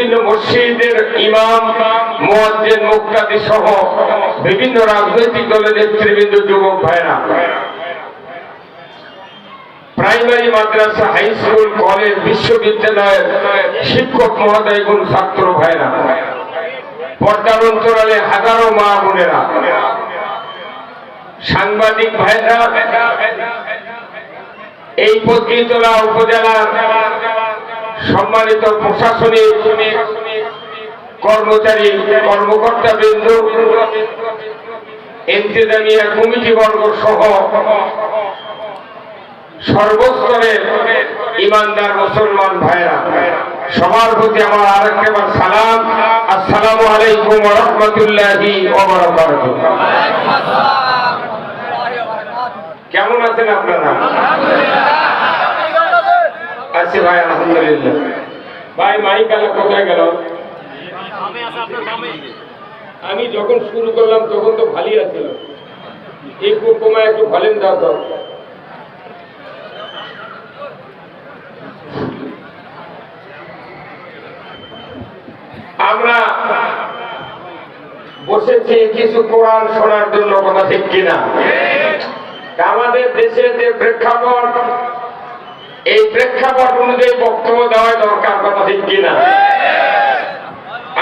বিভিন্ন মসজিদের ইমাম, মুয়াজ্জিন, মুক্তাদি সহ বিভিন্ন রাজনৈতিক দলের নেতৃবৃন্দ, যুবক ভাইরা, প্রাইমারি, মাদ্রাসা, হাই স্কুল, কলেজ, বিশ্ববিদ্যালয়ের শিক্ষক মহোদয়গণ, ছাত্র ভাইরা, পর্দার অন্তরালে হাজারো মা বোনেরা, সাংবাদিক ভাইরা, এই পত্নীতলা উপজেলার সম্মানিত প্রশাসনিক কর্মচারী, কর্মকর্তা বৃন্দ, ইন্তেজামিয়া কমিটি বর্গ সহ সর্বস্তরের ইমানদার মুসলমান ভাইরা, সবার প্রতি আমার আরেকবার সালাম। আসসালামু আলাইকুম ওয়া রাহমাতুল্লাহি ওয়া বারাকাতুহু। কেমন আছেন আপনারা? আছি ভাই, আলহামদুলিল্লাহ। ভাই মাইক আলা কোথায় গেল? আমি যখন শুরু করলাম তখন তো ভালোই আছিল, একটু কমায় একটু ভলিউম দাও তো। আমরা বসেছি কিছু কোরআন শোনার জন্য, কথা ঠিক কিনা? আমাদের দেশের যে প্রেক্ষাপট, এই প্রেক্ষাপট অনুযায়ী বক্তব্য দেওয়া দরকার, কথা ঠিক কিনা?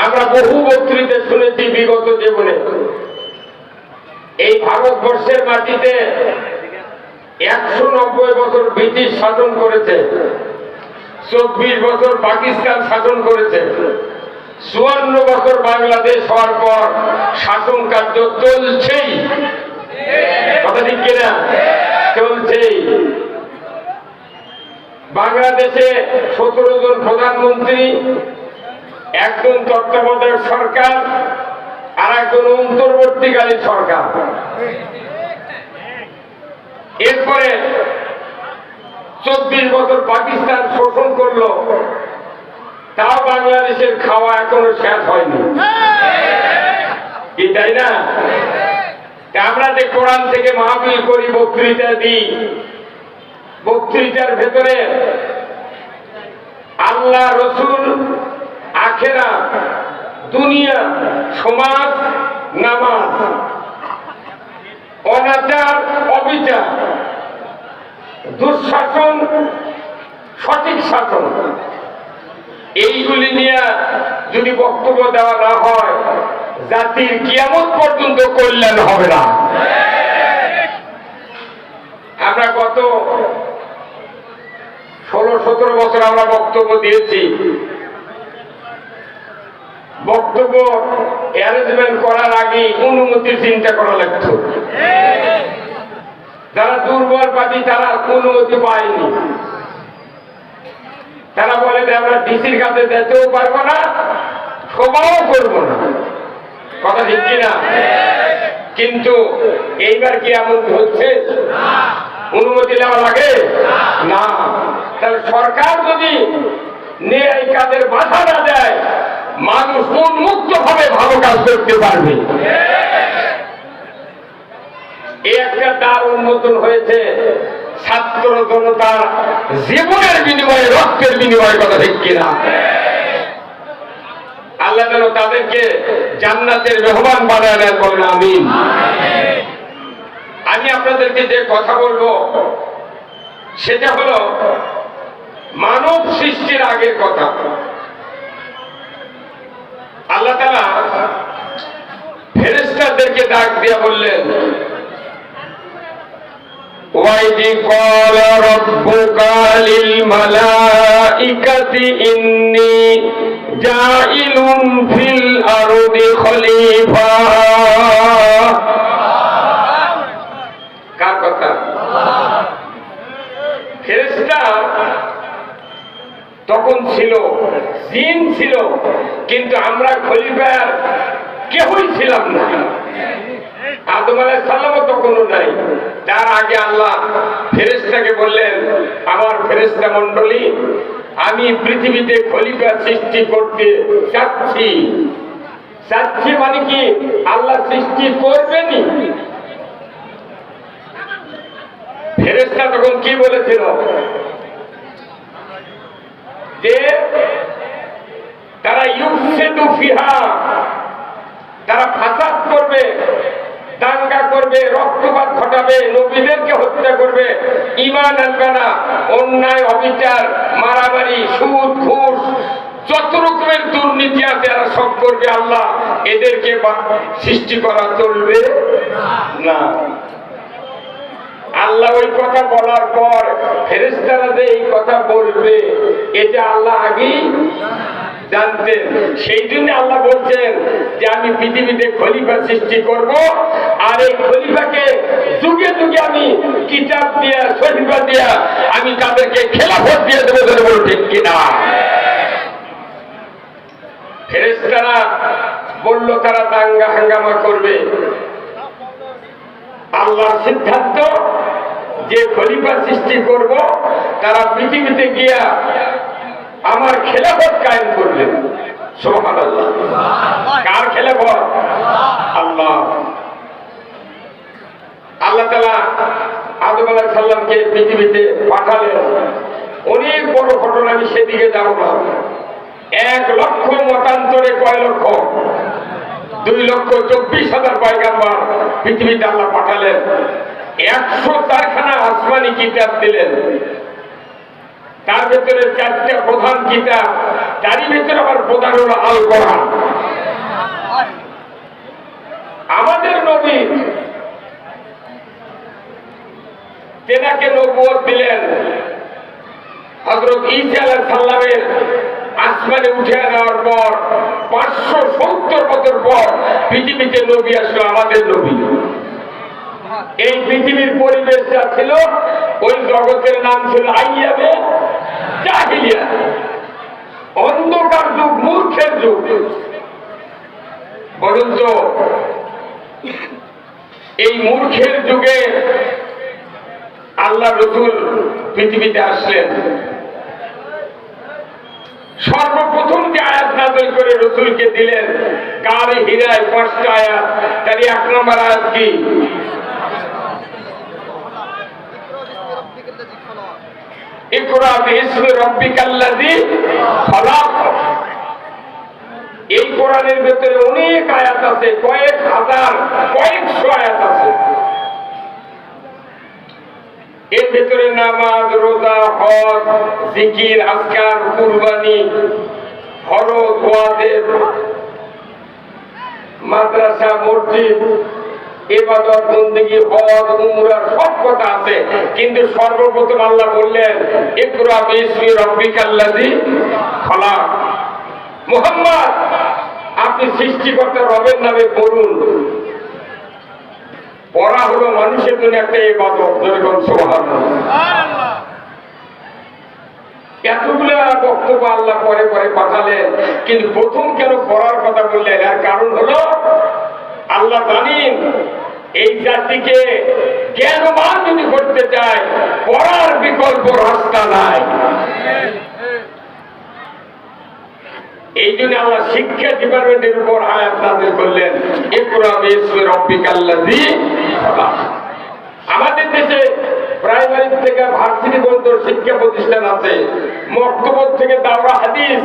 আমরা বহু বক্তৃতা শুনেছি বিগত জীবনে। এই ভারতবর্ষের মাটিতে 190 বছর ব্রিটিশ শাসন করেছে, 24 বছর পাকিস্তান শাসন করেছে, 54 বছর বাংলাদেশ হওয়ার পর শাসন কার্য চলছেই, কথা ঠিক কিনা? চলছেই। বাংলাদেশে 17 জন প্রধানমন্ত্রী, একজন তত্ত্বাবধায়ক সরকার, আর একজন অন্তর্বর্তীকালীন সরকার। এরপরে 24 বছর পাকিস্তান শোষণ করলো, তাও বাংলাদেশের খাওয়া এখনো শেষ হয়নি, কি তাই না? আমরা যে কোরআন থেকে মাহফিল করি, বক্তৃতা দিই, বক্তৃতার ভেতরে আল্লাহ, রসুল, আখিরাত, দুনিয়া, সমাজ, নামাজ, অনাচার, অবিচার, দুঃশাসন, সঠিক শাসন, এইগুলি নিয়ে যদি বক্তব্য দেওয়া না হয়, জাতির কিয়ামত পর্যন্ত কল্যাণ হবে না। আমরা গত 16-17 বছর আমরা বক্তব্য দিয়েছি। বক্তব্য অ্যারেঞ্জমেন্ট করার আগে অনুমতির চিন্তা করা লাগত। যারা দুর্বল পার্টি তারা অনুমতি পায়নি, তারা বলে যে আমরা ডিসির কাছে যেতেও পারবো না, সভাও করবো না, কথা ঠিক কিনা? কিন্তু এইবার কি এমন হচ্ছে? অনুমতি নেওয়া লাগে না। তাহলে সরকার যদি এই কাজের বাধা না দেয়, মানুষ উন্মুক্ত ভাবে ভালো কাজ করতে পারবে। এই একটা তার উন্মোচন হয়েছে ছাত্র জনতার জীবনের বিনিময়ে, রক্তের বিনিময়ে, কথা ঠিক কিনা? আল্লাহ যেন তাদেরকে জান্নাতের মেহমান বানায় নেন, বলেন আমিন। আমি আপনাদেরকে যে কথা বলবো সেটা হলো মানব সৃষ্টির আগের কথা। আল্লাহ তাআলা ফেরেশতাদেরকে ডাক দিয়া বললেন, ওয়াইদি ক্বালা রাব্বুকা লিল মালাইকাতি ইন্নী জাইলুন ফিল আরদি খলিফা। কার কথা? ফেরেশতা তখন ছিল, জিন ছিল, কিন্তু আমরা খলিফার কেউই ছিলাম না। আদম আলাইহিস সালামও তখনও নাই। তার আগে আল্লাহ ফেরেশতাকে বললেন, আমার ফেরেশতা মণ্ডলী, আমি পৃথিবীতে খলিফা সৃষ্টি করতে চাচ্ছি। চাচ্ছি মানে কি? আল্লাহ সৃষ্টি করবেনই। ফেরেশতা তখন কি বলেছিল? যে তারা ইউফসিদু ফিহা, তারা ফাসাদ করবে, দাঙ্গা করবে, রক্তপাত ঘটাবে, নবীদেরকে হত্যা করবে, ঈমান আনবে না, অন্যায় অবিচার, মারামারি, সুদ ঘুষ, যত রকমের দুর্নীতি আছে এরা সব করবে। আল্লাহ এদেরকে সৃষ্টি করা চলবে না। আল্লাহ ওই কথা বলার পর ফেরেশতারা যে এই কথা বলবে এটা আল্লাহ আগেই জানতেন। সেই জন্য আল্লাহ বলছেন যে আমি পৃথিবীতে খলিফা সৃষ্টি করব, আর এই খলিফাকে যুগে যুগে আমি কিতাব দিয়া সহিফা দিয়া আমি তাদেরকে খেলাফত দিয়ে দেবো। বলো ঠিক কিনা? ফেরেশতারা বলল তারা দাঙ্গা হাঙ্গামা করবে। আল্লাহর সিদ্ধান্ত যে খলিফা সৃষ্টি করব তারা পৃথিবীতে গিয়া আমার খেলাফত কায়েম করলেন। সুবহানাল্লাহ। কার খেলাফত? আল্লাহ। আল্লাহ তাআলা আদম আলাইহিস সালামকে পৃথিবীতে পাঠালেন। অনেক বড় ঘটনা, আমি সেদিকে যাব না। 1 লক্ষ মতান্তরে কয় লক্ষ? 2,24,000 পয়গাম্বর পৃথিবীতে আল্লাহ পাঠালেন। 104 খানা আসমানি কিতাব দিলেন। তার ভেতরে 4টা প্রধান কিতাব, তারই ভেতরে আবার প্রধান হল আল কোরআন। আমাদের নবী তেনাকে নবুয়ত দিলেন হযরত ঈসা আলাইহিস সালামের আসমানে উঠে নেওয়ার পর 570 বছর পর পৃথিবীতে নবী আসলো, আমাদের নবী। এই পৃথিবীর পরিবেশটা ছিল, ওই জগতের নাম ছিল আইয়ামে জাহিলিয়া, অন্ধকার যুগ, মূর্খের যুগ। বলুন তো, এই মূর্খের যুগে আল্লাহ রাসূল পৃথিবীতে আসলেন। সর্বপ্রথম যে আয়াত নাযিল করে রাসূলকে দিলেন কারি হিরায় 5টা আয়াত, তার 1 নম্বর আয়াত কি? ইকরা বিইসমি রাব্বিকাল্লাযী খালাক। এই কোরআনের ভিতরে অনেক আয়াত আছে, কয়েক হাজার, কয়েকশো আয়াত আছে। এর ভিতরে নামাজ, রোজা, হজ, জিকির, আজকার, কুরবানি, ফরজ, ওয়াজিব, মাদ্রাসা, মসজিদ, ইবাদত, বন্দেগী, হজ, উমরা সব কথা আছে। কিন্তু সর্বপ্রথম আল্লাহ বললেন ইকরা বিইসমি রাব্বিকাল্লাযী খালাক। মুহাম্মদ, আপনি সৃষ্টিকর্তা রবের নামে পড়ুন। পড়া হলো মানুষের জন্য একটা ইবাদত। যেরকম সুবহানাল্লাহ। এতগুলো বক্তব্য আল্লাহ পরে পরে পাঠালেন, কিন্তু প্রথম কেন পড়ার কথা বললেন? এর কারণ হলো আল্লাহ জানেন এই জাতিকে জ্ঞানবান যদি করতে চায় পড়ার বিকল্প রাস্তা নাই। এই জন্য আল্লাহ শিক্ষা ডিপার্টমেন্টের উপর আয়াত নাযিল করলেন ইকরা বিইসমি রাব্বিকাল্লাযী খালাক। আমাদের দেশে প্রাইমারি থেকে ভার্সিটি পর্যন্ত শিক্ষা প্রতিষ্ঠান আছে, মক্তব থেকে দাওরা হাদিস,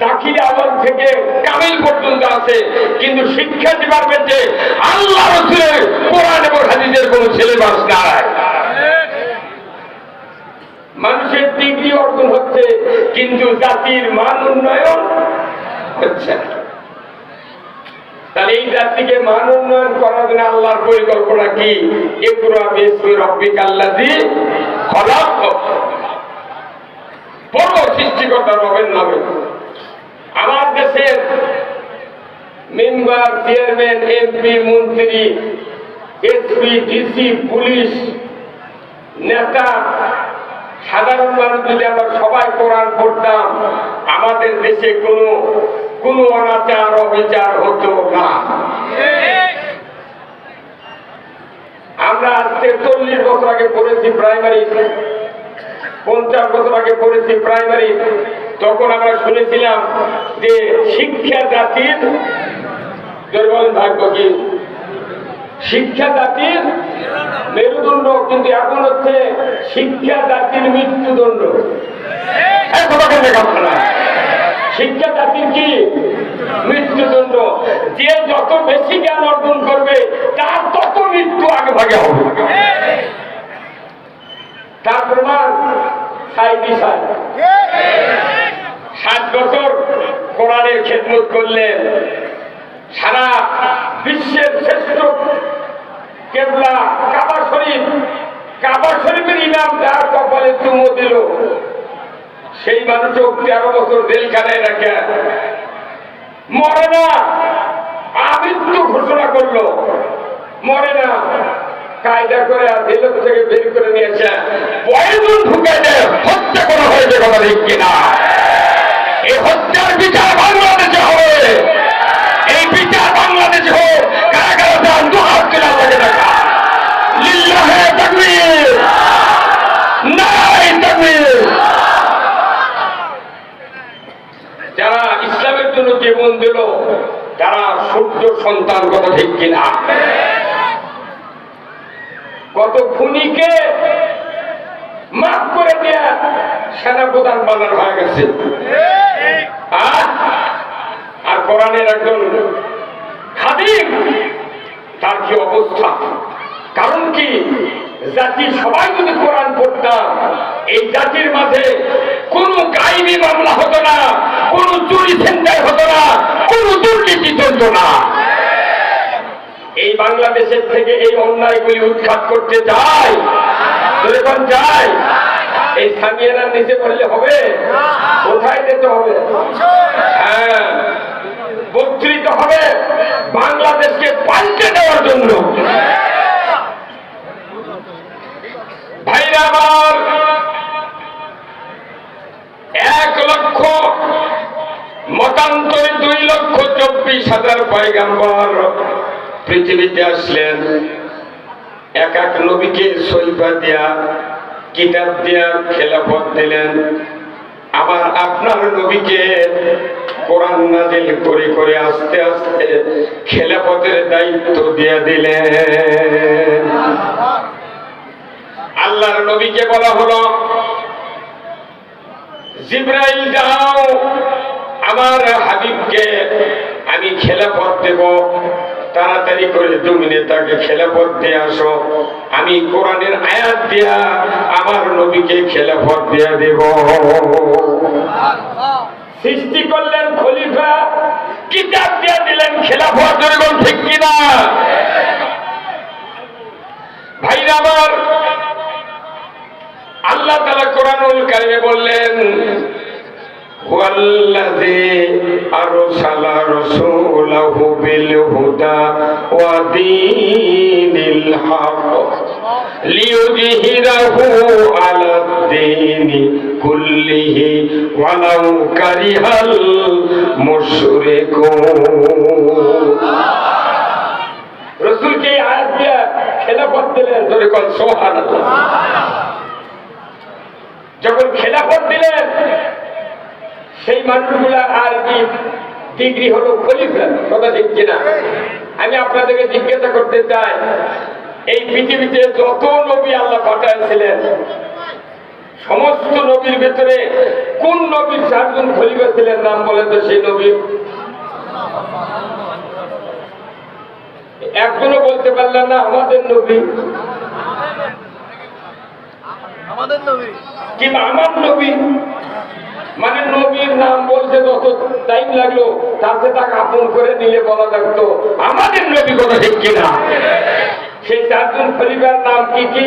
দাখিল আলম থেকে কামিল পর্যন্ত আছে, কিন্তু শিক্ষা ডিপার্টমেন্টে আল্লাহ রাসূলের কোরআন এবং হাদিসের কোন সিলেবাস নাই। মানুষের ডিগ্রি অর্জন হচ্ছে, কিন্তু জাতির মান উন্নয়ন হচ্ছে না। তাহলে এই জাতিকে মান উন্নয়ন করার জন্য আল্লাহর পরিকল্পনা কি? ইকরা বিইসমি রাব্বিকাল্লাযী খালাক। বড় সৃষ্টিকর্তা রবের নামে। আমার দেশের মেম্বার, চেয়ারম্যান, এমপি, মন্ত্রী, এসপি, ডিসি, পুলিশ, নেতা, সাধারণ মানুষ যদি আমরা সবাই কোরআন পড়তাম, আমাদের দেশে কোনো অনাচার অবিচার হতো না। আমরা আজকে 40 বছর আগে পড়েছি প্রাইমারি, 50 বছর আগে পড়েছি প্রাইমারি। তখন আমরা শুনেছিলাম যে শিক্ষা জাতির ভাগ্য কি, শিক্ষা জাতির মেরুদণ্ড, কিন্তু এখন হচ্ছে শিক্ষা জাতির মৃত্যুদণ্ড। শিক্ষা জাতির কি মৃত্যুদণ্ড। যে যত বেশি জ্ঞান অর্জন করবে তার তত মৃত্যু আগে ভাগে হবে। তার প্রমাণ 60 বছর কোরআনের খেদমত করলেন, সারা বিশ্বের শ্রেষ্ঠ কেবলা কাবা শরীফের ইমাম তার কপালে চুমো দিল, সেই মানুষও 13 বছর জেলখানায় রাখে মরে না, আমৃত্যু ঘোষণা করলো, মরে না, কায়দা করে আর জেল থেকে বের করে নিয়েছে, পয়জন ঢুকাই দেয়, হত্যা করা হয়েছে, কথা ঠিক কিনা? এই হত্যার বিচার বাংলাদেশে হবে, এই বিচার বাংলাদেশে হোক। কারা কারা চান দুহাত তুলে লাগে দেখা লিল্লাহে তাকবীর, নারায়ে তাকবীর। যারা ইসলামের জন্য জীবন দিল তারা সূর্য সন্তান, কথা ঠিক কিনা? কত খুনিকে মাফ করে দেয়া সেনাপ্রধান বানানো হয়ে গেছে। আর কোরআনের একজন খাদিম, তার কি অবস্থা? কারণ কি, জাতি সবাই যদি কোরআন পড়তাম, এই জাতির মাঝে কোন গায়েবী মামলা হতো না, কোন চুরি ছিনতাই হতো না, কোন দুর্নীতি চলত না। এই বাংলাদেশের থেকে এই অন্যায়গুলি উৎখাত করতে চাই, যখন চাই এই সামিয়ানার নিচে পড়লে হবে? কোথায় যেতে হবে? হ্যাঁ, বক্তৃত হবে বাংলাদেশকে পাল্টে দেওয়ার জন্য। ভাইরা আমার, 1 লক্ষ মতান্তরে 2,24,000 পয়গাম্বর পৃথিবীতে আসলেন। এক এক নবীকে সহিফা দিয়া, কিতাব দিয়া খেলাফত দিলেন। আমার আপনার নবীকে কোরআন নাজিল করে করে আস্তে আস্তে খেলাফতের দায়িত্ব দিয়ে দিলেন। আল্লাহর নবীকে বলা হলো, জিবরাইল যাও, আমার হাবিবকে আমি খেলাফত দেব, তাড়াতাড়ি করে জমিনে তাকে খেলাফত দিয়ে আসো, আমি কোরআনের আয়াত দিয়া আমার নবীকে খেলাফত দিয়ে দেব। সৃষ্টি করলেন খলিফা, কিতাব দিয়ে দিলেন খেলাফত, এরকম ঠিক কিনা? ভাইরা আমার, আল্লাহ তাআলা কোরআনুল কারিমে বললেন, ওয়াল্লাযী আরসালা রাসূলাহু বিল হুদা ওয়া দীনিল হক লিইয়ুযহিরাহু আলাদ দীনি কুল্লিহি ওয়ালাউ কারিহাল মুশরিকুন। রাসূলকে এই আয়াত দিয়ে খেলাফত দিলেন, ধরে কোন সুবহানাল্লাহ। যখন খেলাফত দিলেন, সেই মানুষগুলা আর কি ডিগ্রি হলো খলিফা, কথা ঠিক কিনা? আমি আপনাদেরকে জিজ্ঞাসা করতে চাই, এই পৃথিবীতে যত নবী আল্লাহ পাঠাইছিলেন, সমস্ত নবীর ভেতরে কোন নবীর 4 জন খলিফা ছিলেন? নাম বলেন তো সেই নবী। একজনও বলতে পারলেন না আমাদের নবী, কিংবা আমার নবী। মানে নবীর নাম বলতে যত টাইম লাগলো, তাতে তাকে আপন করে নিলে বলা লাগতো আমাদের নবী, কথা ঠিক কিনা? সেই 4 জন খলিফার নাম কি কি?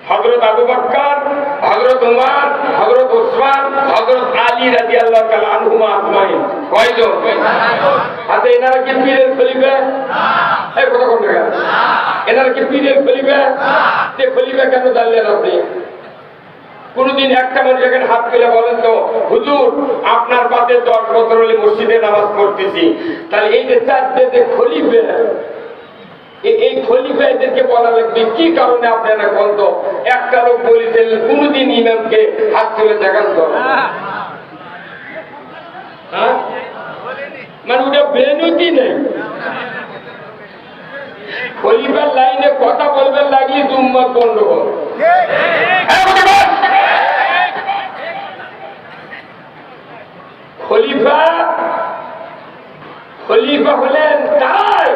হযরত আবু বকর, হযরত উমর, হযরত উসমান, হযরত আলী রাদিয়াল্লাহু তাআলা আনহুমা আজমাইন। কয়জন? আচ্ছা, এনারা কি পীরের খলিফা? এই কথা কোন জায়গা? এনারা কি পীরের খলিফা? তে খলিফা কেন দাঁড়ালেন আপনি? কোনদিন একটা মানুষ এখানে হাত তুলে বলেন তো, হুজুর আপনার পাশে 10 বছর হলে মসজিদে নামাজ পড়তেছি, তাহলে এই যে 4 যে খলিফা, এই খলিফা এদেরকে বলা লাগবে কি কারণে? আপনারা কোন তো একটা লোক বলেছেন কোনদিন ইমামকে হাত তুলে দেখান তো, মানে ওটা বেনুতি নেই। খলিফার লাইনে কথা বলবেন লাগলে উম্মত গন্ডগোল। খলিফা খলিফা হলেন তাই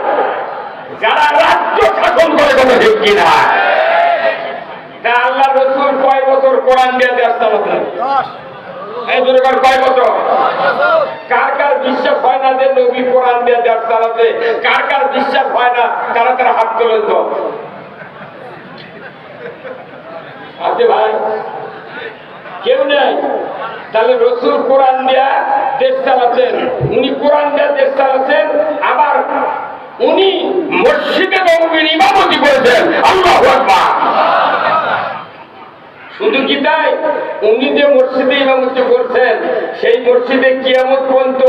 যারা রাজ্য শাসন করে, কোনো ঠিক কিনা? আল্লাহ রসুল কয় বছর কোরআন দিয়ে দেশ চালাতেন? কয় বছর? কার কার বিশ্বাস হয় না যে নবী কোরআন দিয়ে দেশ চালাতে? কার কার বিশ্বাস হয় না তারা তারা হাত তোলেন তো। আছে ভাই? কেউ নেই? তাহলে রসুল কোরআন দিয়া দেশ চালাচ্ছেন, উনি কোরআন দিয়া দেশ চালাচ্ছেন, আবার উনি মসজিদে নববীর ইমামতি করেছেন। আল্লাহু আকবার। শুধু কি তাই? উনি যে মসজিদে ইমামতি করছেন, সেই মসজিদে কিয়ামত পর্যন্ত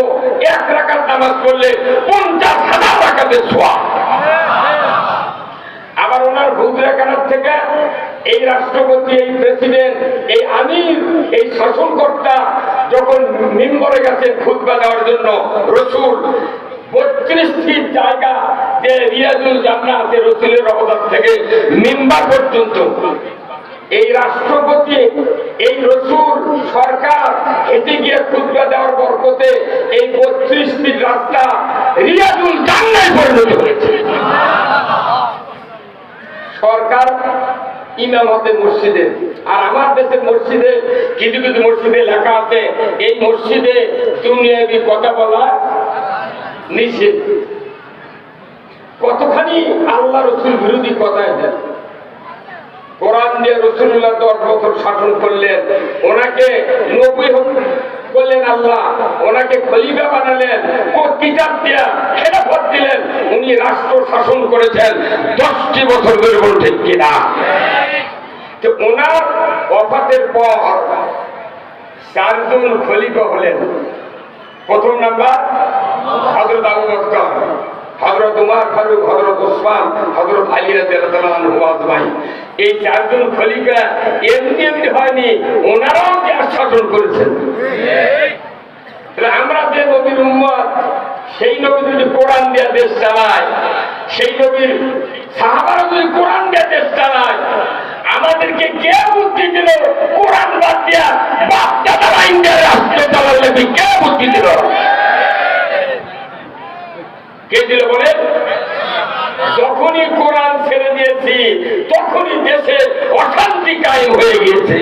1 রাকাত নামাজ পড়লে 50,000 রাকাতের সওয়াব। আবার ওনার হুজরাখানার থেকে এই রাষ্ট্রপতি, এই প্রেসিডেন্ট, এই আমির, এই শাসনকর্তা যখন মিম্বরে গেছেন খুতবা দেওয়ার জন্য, রসুল 32টি জায়গা যে রিয়াজুল জান্নাহ আছে রসুলের রওজা থেকে মিম্বার পর্যন্ত, এই রাষ্ট্রপতি, এই রসুল সরকার হেঁটে গিয়ে খুতবা দেওয়ার বরকতে এই 32টি রাস্তা রিয়াজুল জান্নাহে পরিণত হয়েছে। সরকার ইমামতে মসজিদে, আর আমার দেশের মসজিদে কিছু কিছু মসজিদে লেখা আছে এই মসজিদে দুনিয়াবি কথা বলা নিষেধ। কতখানি আল্লাহ রসুল বিরোধী কথা এটা। কোরআন দিয়ে রসুল্লাহ 10 বছর শাসন করলেন, ওনাকে নবী করলেন আল্লাহ, ওনাকে খলিফা বানালেন, কিতাব দিয়া খেলাফত দিলেন, উনি রাষ্ট্র শাসন করেছেন 10টি বছর ধরে। বল ঠিক কিনা? তো ওনার ওফাতের পর 4 জন খলিফা হলেন। প্রথম নাম্বার হযরত আবু বকর, হযরত উমর ফারুক, হযরত ওসমান, হযরত আলী রাদিয়াল্লাহু আনহু আজমাইন। এই 4 জন খলিফা এমনি এমনি হয়নি, ওনারাও দেশ শাসন করেছেন। আমরা যে নবীর উম্মত, সেই নবী যদি কোরআন দিয়ে দেশ চালায়, সেই নবীর সাহাবারা যদি কোরআন দিয়ে দেশ চালায়, আমাদেরকে কে বুদ্ধি দিল কোরআন বাদ দিয়া বাপ দাদার আইন দিয়ে রাষ্ট্র চালালে? কে বুদ্ধি দিল? কে দিল বলে? যখনই কোরআন ছেড়ে দিয়েছি তখনই দেশে অশান্তি কায়েম হয়ে গিয়েছে।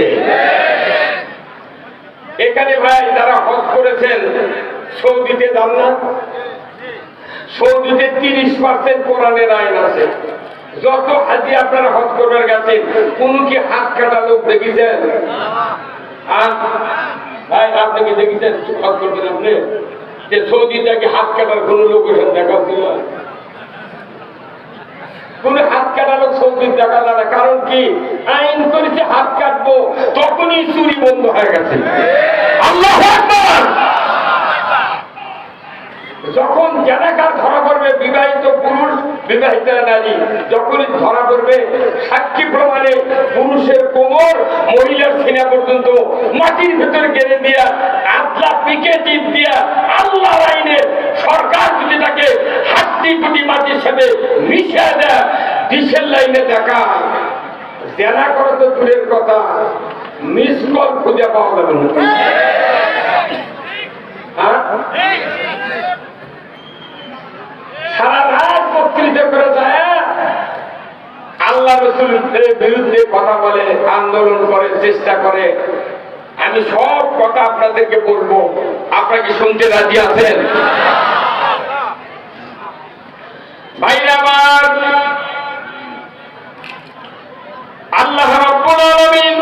এখানে ভাই যারা হজ করেছেন, সৌদিতে যান না? সৌদিতে 30% কোরআনের আইন আছে। যত হাজি আপনারা হজ করবার গেছেন, কোন কি হাত কাটা লোক দেখেছেন? আর ভাই আপনি কি দেখেছেন হজ করবেন আপনি যে সৌদিতে কি হাত কাটার কোন লোক দেখা ছিল? কোন হাত কাটা লোক সৌদি দেখা যায় না। কারণ কি? আইন করেছে হাত কাটবো, তখনই চুরি বন্ধ হয়ে গেছে। আল্লাহু আকবার। যখন জানাকার ধরা পড়বে, বিবাহিত পুরুষ, বিবাহিত নারী যখনই ধরা পড়বে, সাক্ষী প্রমাণে পুরুষের কোমর, মহিলার সিনা পর্যন্ত মাটির ভেতরে গেড়ে দিয়া, আদলা পিকে টিপ দিয়া, আল্লাহর আইনে সরকার যদি তাকে হাড্ডি গুটি মাটির সাথে মিশিয়ে দেয়, ডিসেল লাইনে দেখা জেনা করা তো দূরের কথা, মিস কল খুঁজে পাওয়া যাবে না। সারা রাত বক্তৃতা করে যায়, আল্লাহ রসুলের বিরুদ্ধে কথা বলে, আন্দোলন করে, চেষ্টা করে। আমি সব কথা আপনাদেরকে বলবো, আপনারা কি শুনতে রাজি আছেন? ভাইরা আমার, আল্লাহ রাব্বুল আলামিন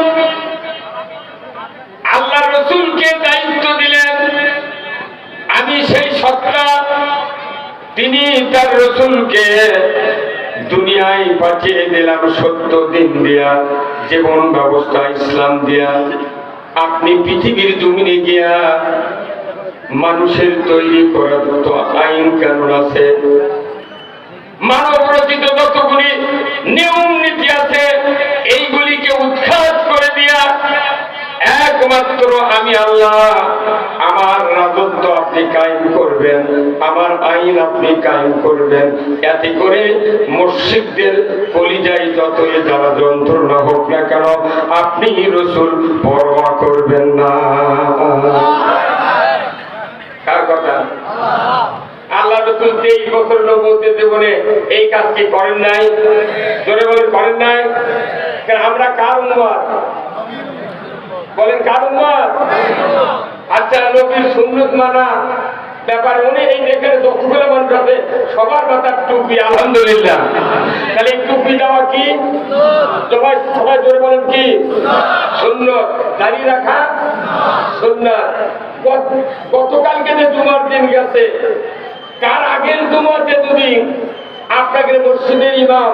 আল্লাহ রসুলকে দায়িত্ব দিলেন, আমি সেই সত্তা, তিনি তার রসুলকে দুনিয়ায় পাঠিয়ে দিলাম সত্য দিন দিয়া, জীবন ব্যবস্থা ইসলাম দিয়া। আপনি পৃথিবীর জমিনে গিয়া মানুষের তৈরি করা যত আইন কানুন আছে, মানব রচিত যতগুলি নিয়ম নীতি আছে, এইগুলিকে উৎখাত করে দিয়া একমাত্র আমি আল্লাহ, আমার রাজত্ব আপনি কায়েম করবেন, আমার আইন আপনি কায়েম করবেন, এতে করে মুশরিকদের কলিজায় যতই জ্বালা যন্ত্রণা হোক না কেন আপনি রাসূল পরোয়া করবেন না। কার কথা? আল্লাহ রাসূল 23 বছর নবুয়তের জীবনে এই কাজ কি করেন নাই? জোরে বলেন, করেন নাই? কারণ আমরা কার উম্মত? বলেন কার উম্মত? আচ্ছা, নবীর সুন্নাত মানা ব্যাপার উনি এই দেখেন যতগুলো মানুষ আছে সবার মাথার টুপি, আলহামদুলিল্লাহ। তাহলে এই টুপি দেওয়া কি? সবাই সবাই জোরে বলেন কি? সুন্নাত। দাঁড়িয়ে রাখা সুন্নাত। গতকালকে যে জুমার দিন গেছে, তার আগের জুমাতে যদি আপনাকে মসজিদের ইমাম